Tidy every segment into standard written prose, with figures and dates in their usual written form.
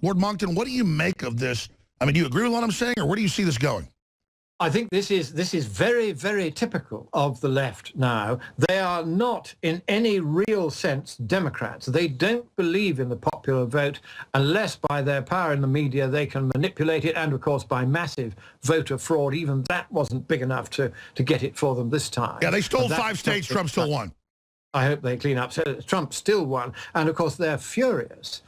Lord Monckton, what do you make of this? I mean, do you agree with what I'm saying, or where do you see this going? I think this is very, very typical of the left now. They are not in any real sense Democrats. They don't believe in the popular vote unless by their power in the media they can manipulate it, and of course by massive voter fraud. Even that wasn't big enough to get it for them this time. Yeah, they stole 5 states, Trump still won. I hope they clean up. So Trump still won, and of course they're furious.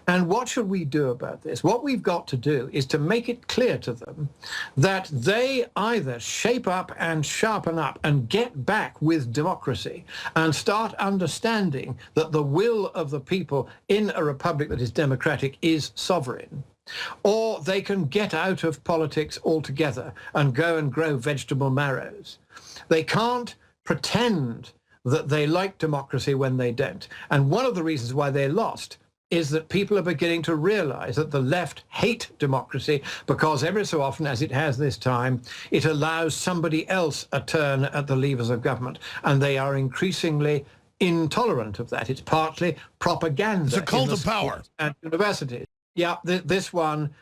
And what should we do about this? What we've got to do is to make it clear to them that they either shape up and sharpen up and get back with democracy and start understanding that the will of the people in a republic that is democratic is sovereign, or they can get out of politics altogether and go and grow vegetable marrows. They can't pretend that they like democracy when they don't. And one of the reasons why they lost is that people are beginning to realize that the left hate democracy because every so often, as it has this time, it allows somebody else a turn at the levers of government, and they are increasingly intolerant of that. It's partly propaganda. It's a cult of power. At universities. Yeah, this one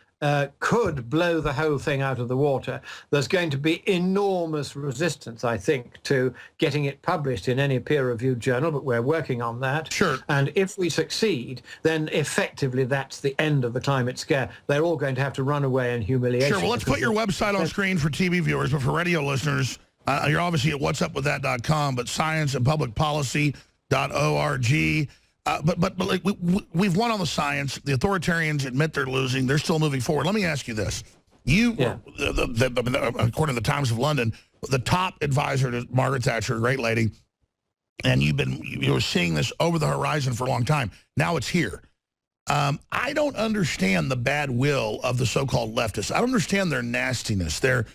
could blow the whole thing out of the water. There's going to be enormous resistance, I think, to getting it published in any peer-reviewed journal, but we're working on that. Sure. And if we succeed, then effectively that's the end of the climate scare. They're all going to have to run away in humiliation. Sure, well, let's put your website on screen for TV viewers, but for radio listeners, you're obviously at whatsupwiththat.com, but scienceandpublicpolicy.org. But like we've won on the science. The authoritarians admit they're losing. They're still moving forward. Let me ask you this. According to the Times of London, the top advisor to Margaret Thatcher, a great lady, and you were seeing this over the horizon for a long time. Now it's here. I don't understand the bad will of the so-called leftists. I don't understand their nastiness. Their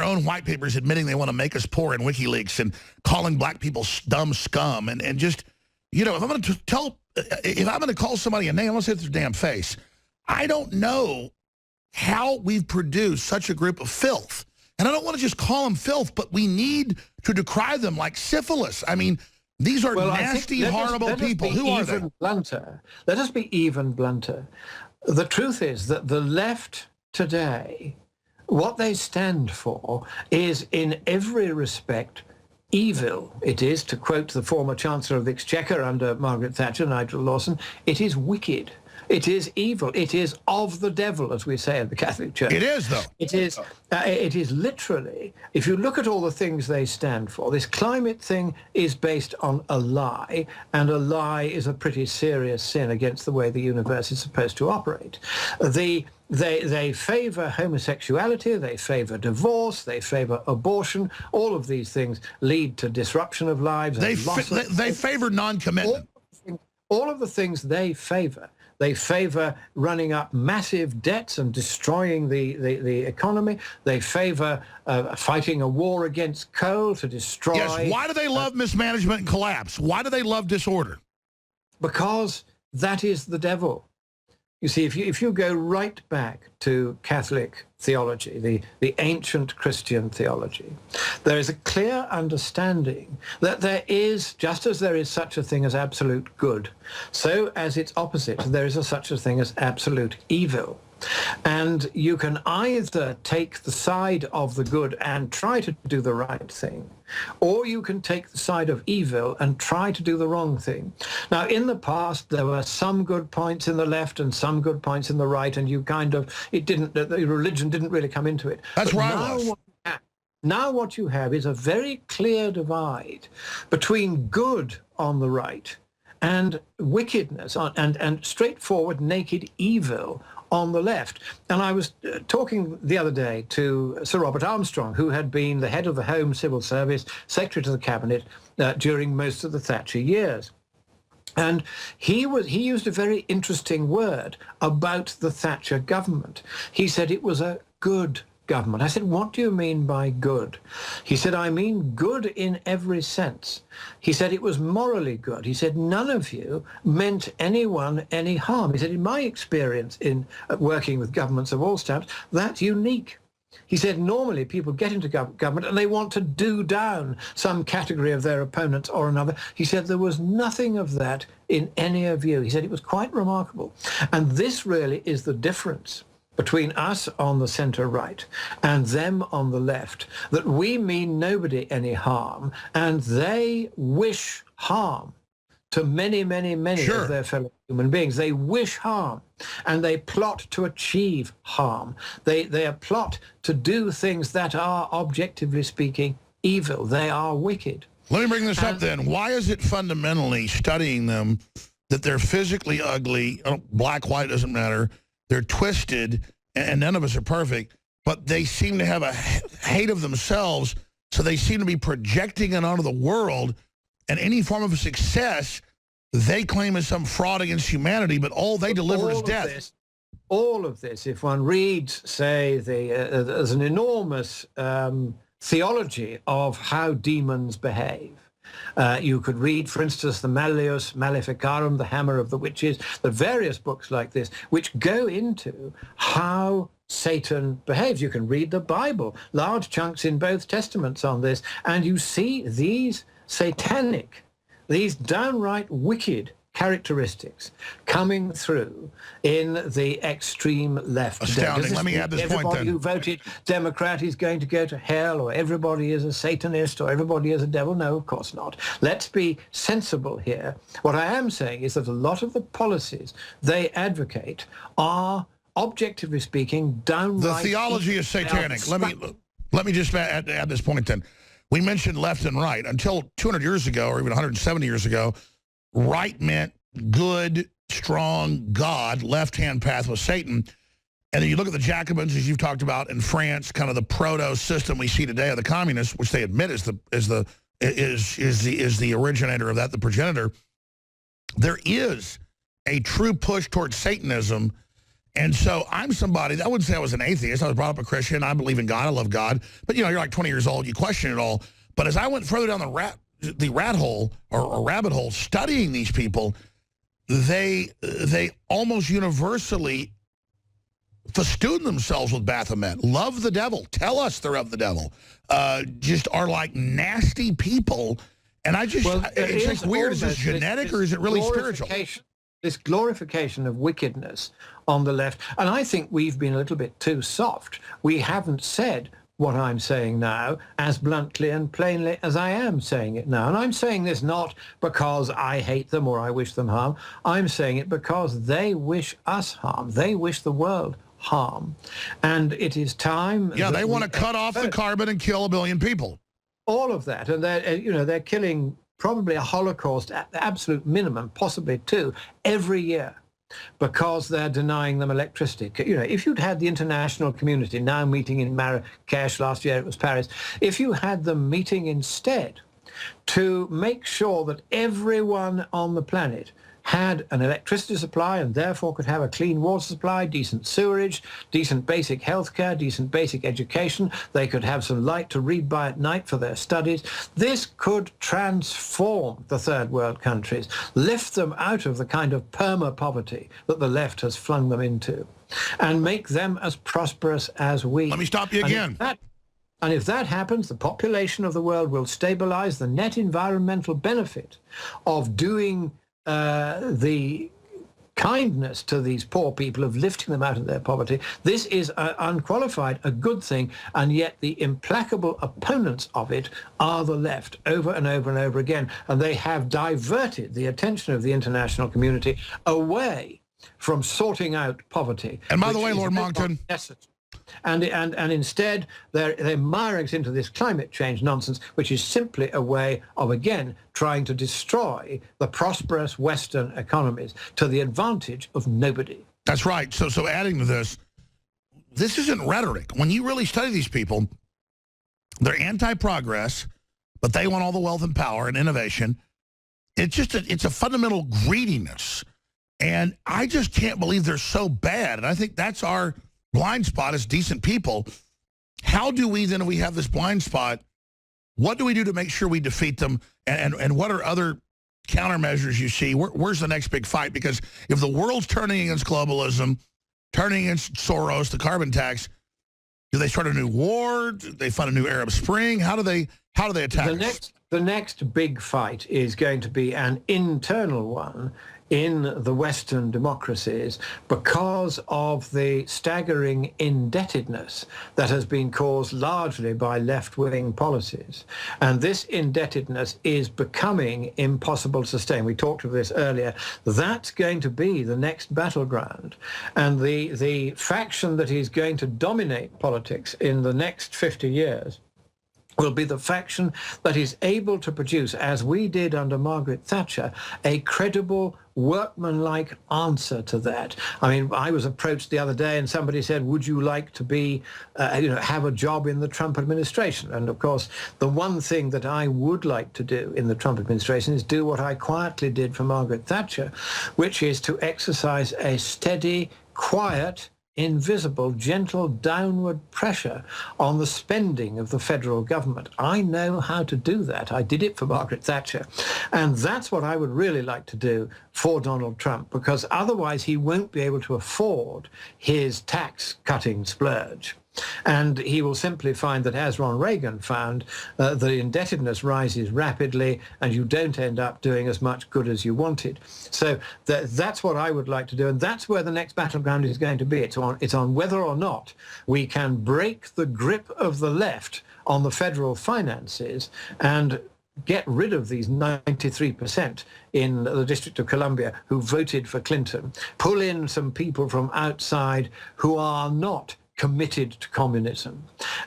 own white papers admitting they want to make us poor in WikiLeaks and calling black people dumb scum and just... You know, if I'm going to call somebody a name, I'm going to say it's their damn face. I don't know how we've produced such a group of filth. And I don't want to just call them filth, but we need to decry them like syphilis. I mean, these are nasty, horrible people. Who are they? Blunter. Let us be even blunter. The truth is that the left today, what they stand for is in every respect evil. It is, to quote the former Chancellor of the Exchequer under Margaret Thatcher, Nigel Lawson, it is wicked. It is evil. It is of the devil, as we say in the Catholic Church. It is, though. It is literally, if you look at all the things they stand for, this climate thing is based on a lie, and a lie is a pretty serious sin against the way the universe is supposed to operate. They favor homosexuality, they favor divorce, they favor abortion. All of these things lead to disruption of lives. They favor non-commitment. All of the things they favor. They favor running up massive debts and destroying the economy. They favor fighting a war against coal to destroy... Yes, why do they love mismanagement and collapse? Why do they love disorder? Because that is the devil. You see, if you go right back to Catholic theology, the ancient Christian theology, there is a clear understanding that there is, just as there is such a thing as absolute good, so as its opposite, there is such a thing as absolute evil. And you can either take the side of the good and try to do the right thing, or you can take the side of evil and try to do the wrong thing. Now, in the past, there were some good points in the left and some good points in the right, and the religion didn't really come into it. That's where I was. Now what you have is a very clear divide between good on the right and wickedness and straightforward naked evil on the left. And I was talking the other day to Sir Robert Armstrong, who had been the head of the Home Civil Service, Secretary to the Cabinet during most of the Thatcher years. And he used a very interesting word about the Thatcher government. He said it was a good government. I said, what do you mean by good? He said, I mean good in every sense. He said it was morally good. He said, none of you meant anyone any harm. He said, in my experience in working with governments of all stamps, that's unique. He said normally people get into government and they want to do down some category of their opponents or another. He said there was nothing of that in any of you. He said it was quite remarkable. And this really is the difference between us on the centre right and them on the left, that we mean nobody any harm and they wish harm to many, many, many Sure. of their fellow human beings. They wish harm and they plot to achieve harm. They plot to do things that are, objectively speaking, evil. They are wicked. Let me bring this up then. Why is it fundamentally, studying them, that they're physically ugly, black, white, doesn't matter, they're twisted, and none of us are perfect, but they seem to have a hate of themselves, so they seem to be projecting it onto the world, and any form of success they claim is some fraud against humanity, but all they deliver is death. All of this, if one reads, say, there's an enormous theology of how demons behave. You could read, for instance, the Malleus Maleficarum, the Hammer of the Witches, the various books like this, which go into how Satan behaves. You can read the Bible, large chunks in both testaments on this, and you see these satanic, these downright wicked characteristics coming through in the extreme left. Astounding. Let me add this point then. Everybody who voted Democrat is going to go to hell, or everybody is a Satanist, or everybody is a devil. No, of course not. Let's be sensible here. What I am saying is that a lot of the policies they advocate are, objectively speaking, downright... The theology is satanic. Let me just add this point then. We mentioned left and right. Until 200 years ago, or even 170 years ago, right meant good, strong God. Left-hand path was Satan. And then you look at the Jacobins, as you've talked about, in France, kind of the proto-system we see today of the communists, which they admit is the originator of that, the progenitor. There is a true push towards Satanism. And so I'm somebody, I wouldn't say I was an atheist. I was brought up a Christian. I believe in God. I love God. But, you know, you're like 20 years old. You question it all. But as I went further down the rat hole or rabbit hole studying these people, they almost universally festoon themselves with Baphomet. Love the devil. Tell us they're of the devil. Just are like nasty people. And I just, it's like weird. Is this genetic or is it really spiritual? This glorification of wickedness on the left. And I think we've been a little bit too soft. We haven't said what I'm saying now as bluntly and plainly as I am saying it now. And I'm saying this not because I hate them or I wish them harm. I'm saying it because they wish us harm. They wish the world harm. And it is time... Yeah, they want to cut off the carbon and kill 1 billion people. All of that. And they're killing probably a Holocaust at the absolute minimum, possibly 2, every year, because they're denying them electricity. You know, if you'd had the international community now meeting in Marrakesh, last year it was Paris, if you had them meeting instead to make sure that everyone on the planet had an electricity supply and therefore could have a clean water supply, decent sewerage, decent basic healthcare, decent basic education. They could have some light to read by at night for their studies. This could transform the third world countries, lift them out of the kind of perma-poverty that the left has flung them into, and make them as prosperous as we. Let me stop you again. And if that happens, the population of the world will stabilize. The net environmental benefit of doing the kindness to these poor people, of lifting them out of their poverty. This is unqualified a good thing, and yet the implacable opponents of it are the left over and over and over again. And they have diverted the attention of the international community away from sorting out poverty. And by the way, Lord Monckton, and instead they're miring us into this climate change nonsense, which is simply a way of, again, trying to destroy the prosperous Western economies to the advantage of nobody. That's right. So adding to this isn't rhetoric. When you really study these people, they're anti-progress, but they want all the wealth and power and innovation. It's a fundamental greediness. And I just can't believe they're so bad. And I think that's our blind spot as decent people. How do we then, if we have this blind spot, what do we do to make sure we defeat them? And what are other countermeasures you see? Where's the next big fight? Because if the world's turning against globalism, turning against Soros, the carbon tax, Do they start a new war? Do they fund a new Arab Spring? How do they attack us? The next big fight is going to be an internal one in the Western democracies because of the staggering indebtedness that has been caused largely by left-wing policies. And this indebtedness is becoming impossible to sustain. We talked of this earlier. That's going to be the next battleground. And the faction that is going to dominate politics in the next 50 years will be the faction that is able to produce, as we did under Margaret Thatcher, a credible, workmanlike answer to that. I mean, I was approached the other day and somebody said, would you like to be, have a job in the Trump administration? And of course, the one thing that I would like to do in the Trump administration is do what I quietly did for Margaret Thatcher, which is to exercise a steady, quiet, invisible, gentle downward pressure on the spending of the federal government. I know how to do that. I did it for Margaret Thatcher. And that's what I would really like to do for Donald Trump, because otherwise he won't be able to afford his tax-cutting splurge. And he will simply find that, as Ron Reagan found, the indebtedness rises rapidly and you don't end up doing as much good as you wanted. So that's what I would like to do. And that's where the next battleground is going to be. It's on whether or not we can break the grip of the left on the federal finances and get rid of these 93% in the District of Columbia who voted for Clinton, pull in some people from outside who are not committed to communism,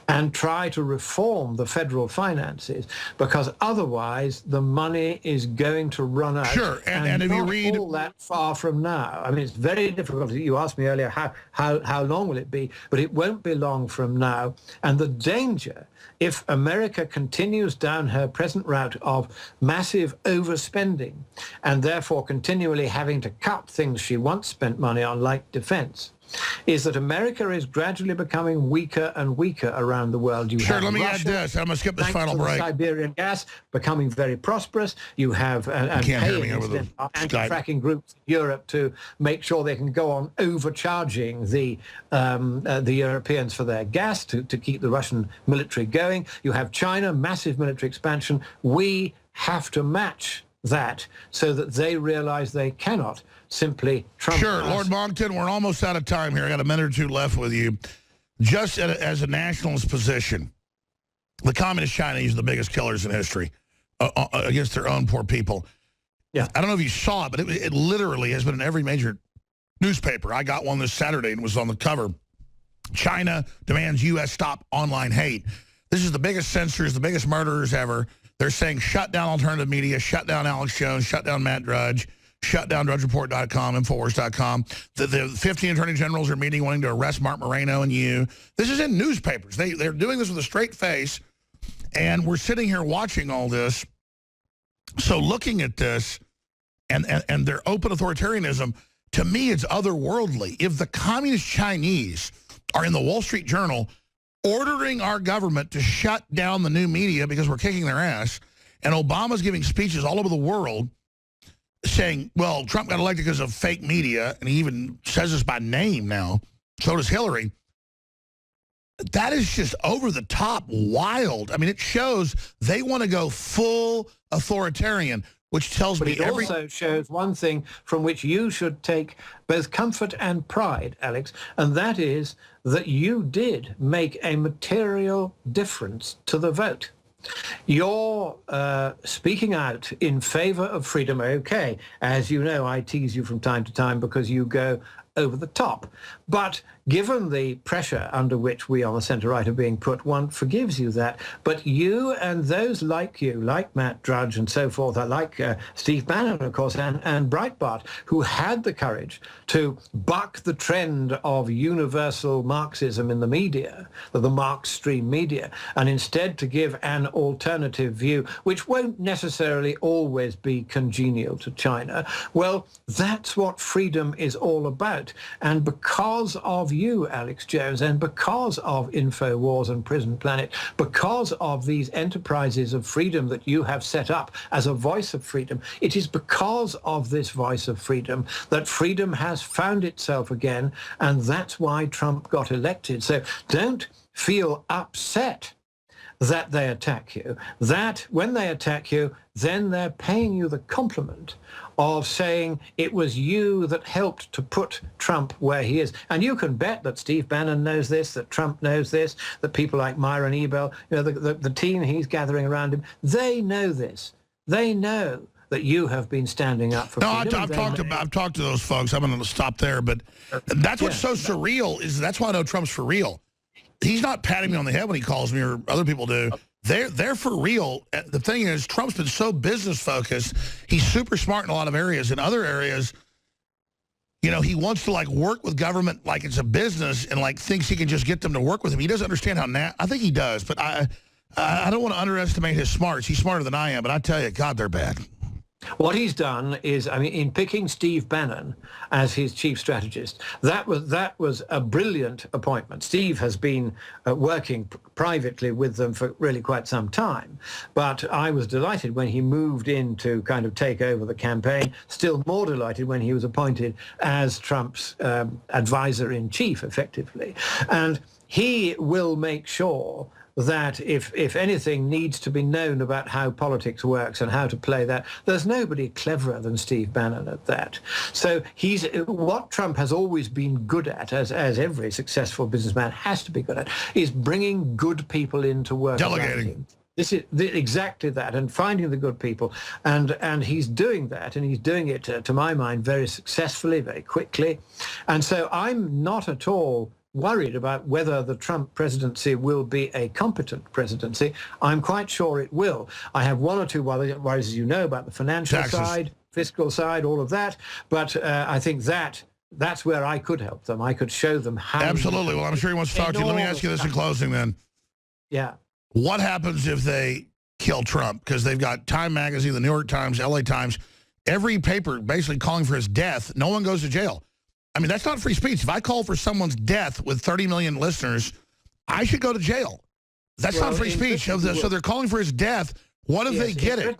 and try to reform the federal finances, because otherwise the money is going to run out. Sure, and if you read all that far from now. I mean, it's very difficult. You asked me earlier how long will it be, but it won't be long from now. And the danger, if America continues down her present route of massive overspending and therefore continually having to cut things she once spent money on, like defense, is that America is gradually becoming weaker and weaker around the world. Sure, let me add this. I'm going to skip this final break. Siberian gas becoming very prosperous. You have anti-fracking groups in Europe to make sure they can go on overcharging the Europeans for their gas to keep the Russian military going. You have China, massive military expansion. We have to match that so that they realize they cannot simply trump Sure, us. Lord Monckton, we're almost out of time here. I got a minute or two left with you. Just as a nationalist position, the communist Chinese are the biggest killers in history against their own poor people. Yeah, I don't know if you saw it, but it literally has been in every major newspaper. I got one this Saturday and it was on the cover. China demands U.S. stop online hate. This is the biggest censors, the biggest murderers ever. They're saying shut down alternative media, shut down Alex Jones, shut down Matt Drudge, shut down DrudgeReport.com, Infowars.com. The 15 attorney generals are meeting wanting to arrest Mark Moreno and you. This is in newspapers. They're doing this with a straight face, and we're sitting here watching all this. So looking at this and their open authoritarianism, to me, it's otherworldly. If the communist Chinese are in the Wall Street Journal ordering our government to shut down the new media because we're kicking their ass, and Obama's giving speeches all over the world saying, well, Trump got elected because of fake media, and he even says this by name now, so does Hillary. That is just over the top wild. I mean, it shows they want to go full authoritarian, which tells me it also shows one thing from which you should take both comfort and pride, Alex, and that is that you did make a material difference to the vote. You're speaking out in favor of freedom. Okay, as you know, I tease you from time to time because you go over the top. But given the pressure under which we on the centre-right are being put, one forgives you that. But you and those like you, like Matt Drudge and so forth, like Steve Bannon, of course, and Breitbart, who had the courage to buck the trend of universal Marxism in the media, the Marx stream media, and instead to give an alternative view, which won't necessarily always be congenial to China. Well, that's what freedom is all about. And because of of you, Alex Jones, and because of InfoWars and Prison Planet, because of these enterprises of freedom that you have set up as a voice of freedom, it is because of this voice of freedom that freedom has found itself again, and that's why Trump got elected. So don't feel upset that they attack you, that when they attack you, then they're paying you the compliment of saying it was you that helped to put Trump where he is. And you can bet that Steve Bannon knows this, that Trump knows this, that people like Myron Ebell, the team he's gathering around him, they know this. They know that you have been standing up for freedom. I've talked to those folks. I'm going to stop there, but that's what's so surreal is that's why I know Trump's for real. He's not patting me on the head when he calls me or other people do. They're for real. The thing is, Trump's been so business focused. He's super smart in a lot of areas. In other areas, he wants to work with government like it's a business and thinks he can just get them to work with him. He doesn't understand how I think he does, but I don't want to underestimate his smarts. He's smarter than I am, but I tell you, God, they're bad. What he's done is, in picking Steve Bannon as his chief strategist, that was a brilliant appointment. Steve has been working privately with them for really quite some time, but I was delighted when he moved in to kind of take over the campaign, still more delighted when he was appointed as Trump's advisor-in-chief, effectively. And he will make sure that if anything needs to be known about how politics works and how to play that, there's nobody cleverer than Steve Bannon at that. So what Trump has always been good at, as every successful businessman has to be good at, is bringing good people in to work. Delegating. This is exactly that, and finding the good people, and he's doing that, and he's doing it, to my mind, very successfully, very quickly. And so I'm not at all worried about whether the Trump presidency will be a competent presidency. I'm quite sure it will. I have one or two worries, as you know, about the financial side, fiscal side, all of that. But I think that's where I could help them. I could show them how. Absolutely. Well, I'm sure he wants to talk to you. Let me ask you this in closing then. Yeah. What happens if they kill Trump? Because they've got Time Magazine, the New York Times, LA Times, every paper basically calling for his death. No one goes to jail. I mean, that's not free speech. If I call for someone's death with 30 million listeners, I should go to jail. That's not free speech. So they're calling for his death. What if they get it?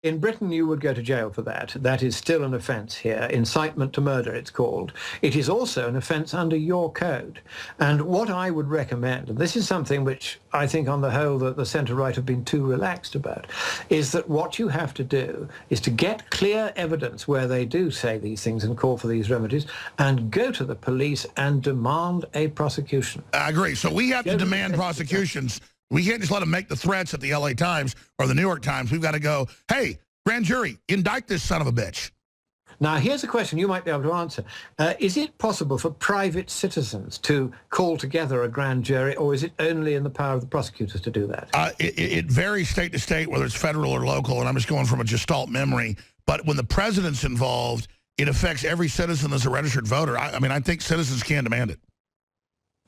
In Britain, you would go to jail for that. That is still an offence here. Incitement to murder, it's called. It is also an offence under your code. And what I would recommend, and this is something which I think on the whole that the centre-right have been too relaxed about, is that what you have to do is to get clear evidence where they do say these things and call for these remedies, and go to the police and demand a prosecution. I agree. So we have to demand prosecutions. We can't just let them make the threats at the LA Times or the New York Times. We've got to go, hey, grand jury, indict this son of a bitch. Now, here's a question you might be able to answer. Is it possible for private citizens to call together a grand jury, or is it only in the power of the prosecutors to do that? It varies state to state, whether it's federal or local, and I'm just going from a gestalt memory. But when the president's involved, it affects every citizen as a registered voter. I think citizens can demand it.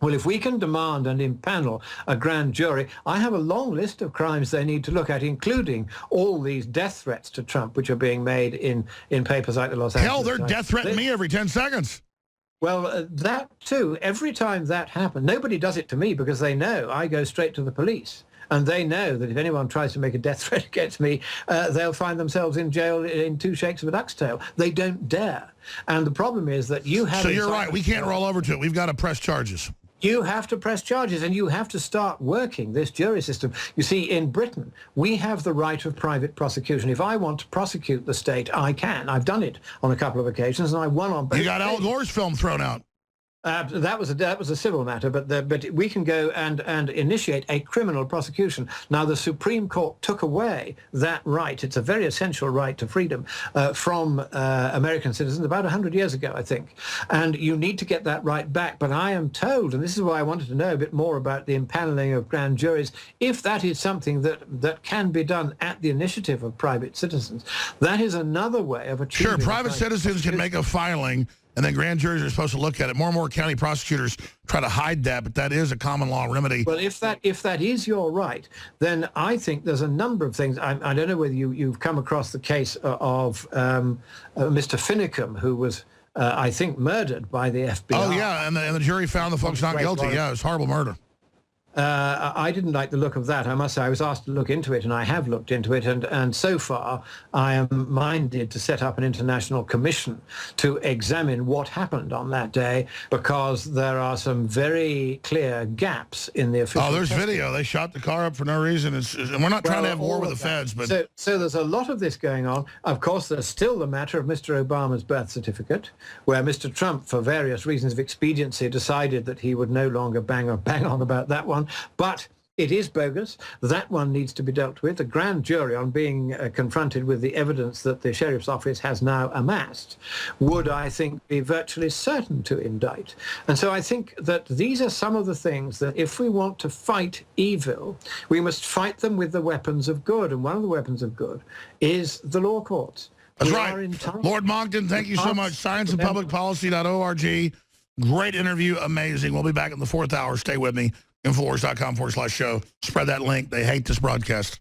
Well, if we can demand and impanel a grand jury, I have a long list of crimes they need to look at, including all these death threats to Trump, which are being made in papers like the Los Angeles Times. Hell, they're death threatening me every 10 seconds. Well, that too, every time that happens, nobody does it to me because they know I go straight to the police. And they know that if anyone tries to make a death threat against me, they'll find themselves in jail in 2 shakes of a duck's tail. They don't dare. And the problem is that you have... So you're right. We can't roll over to it. We've got to press charges. You have to press charges, and you have to start working this jury system. You see, in Britain, we have the right of private prosecution. If I want to prosecute the state, I can. I've done it on a couple of occasions, and I won on both. You got Al Gore's film thrown out. That was a civil matter, but we can go and initiate a criminal prosecution. Now, the Supreme Court took away that right. It's a very essential right to freedom from American citizens about 100 years ago, I think. And you need to get that right back. But I am told, and this is why I wanted to know a bit more about the impaneling of grand juries, if that is something that can be done at the initiative of private citizens, that is another way of achieving... Sure, private citizens can make a filing, and then grand juries are supposed to look at it. More and more county prosecutors try to hide that, but that is a common law remedy. Well, if that is your right, then I think there's a number of things. I don't know whether you've come across the case of Mr. Finicum, who was I think, murdered by the FBI. Oh, yeah, and the jury found the folks not guilty. Yeah, it was horrible murder. I didn't like the look of that. I must say I was asked to look into it, and I have looked into it, and so far I am minded to set up an international commission to examine what happened on that day, because there are some very clear gaps in the official Oh, there's testimony. video. They shot the car up for no reason. And we're not trying to have war with the feds, but... So there's a lot of this going on. Of course, there's still the matter of Mr. Obama's birth certificate, where Mr. Trump, for various reasons of expediency, decided that he would no longer bang on about that one. But it is bogus. That one needs to be dealt with. The grand jury, on being confronted with the evidence that the sheriff's office has now amassed, would, I think, be virtually certain to indict. And so I think that these are some of the things that if we want to fight evil, we must fight them with the weapons of good. And one of the weapons of good is the law courts. That's right. Lord Monckton, thank you so much. Scienceandpublicpolicy.org. Great interview. Amazing. We'll be back in the 4th hour. Stay with me. Infowars.com/show. Spread that link. They hate this broadcast.